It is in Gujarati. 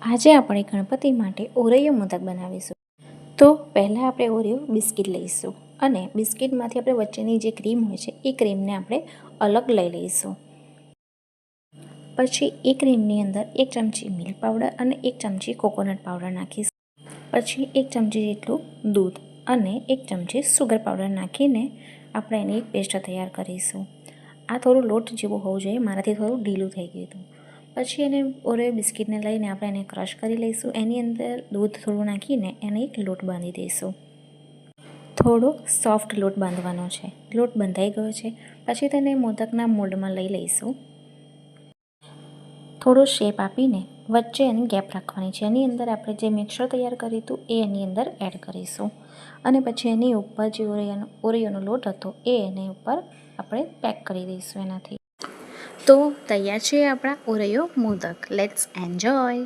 આજે આપણે ગણપતિ માટે ઓરિયો મોદક બનાવીશું. તો પહેલાં આપણે ઓરિયો બિસ્કિટ લઈશું અને બિસ્કિટમાંથી આપણે વચ્ચેની જે ક્રીમ હોય છે એ ક્રીમને આપણે અલગ લઈ લઈશું. પછી એ ક્રીમની અંદર 1 ચમચી મિલ્ક પાવડર અને 1 ચમચી કોકોનટ પાવડર નાખીશું. પછી 1 ચમચી જેટલું દૂધ અને 1 ચમચી સુગર પાવડર નાખીને આપણે એની એક પેસ્ટ તૈયાર કરીશું. આ થોડું લોટ જેવું હોવું જોઈએ, મારાથી થોડું ઢીલું થઈ ગયું હતું. પછી એને ઓરિયો બિસ્કિટને લઈને આપણે એને ક્રશ કરી લઈશું. એની અંદર દૂધ થોડું નાખીને એને એક લોટ બાંધી દઈશું. થોડો સોફ્ટ લોટ બાંધવાનો છે. લોટ બંધાઈ ગયો છે. પછી તેને મોદકના મોલ્ડમાં લઈ લઈશું. થોડો શેપ આપીને વચ્ચે એની ગેપ રાખવાની છે. એની અંદર આપણે જે મિક્સર તૈયાર કર્યું હતું એ એની અંદર એડ કરીશું અને પછી એની ઉપર જે ઓરિયોનો લોટ હતો એ એની ઉપર આપણે પેક કરી દઈશું એનાથી. તો તૈયાર છે આપણા ઓરિયો મોદક. Let's enjoy.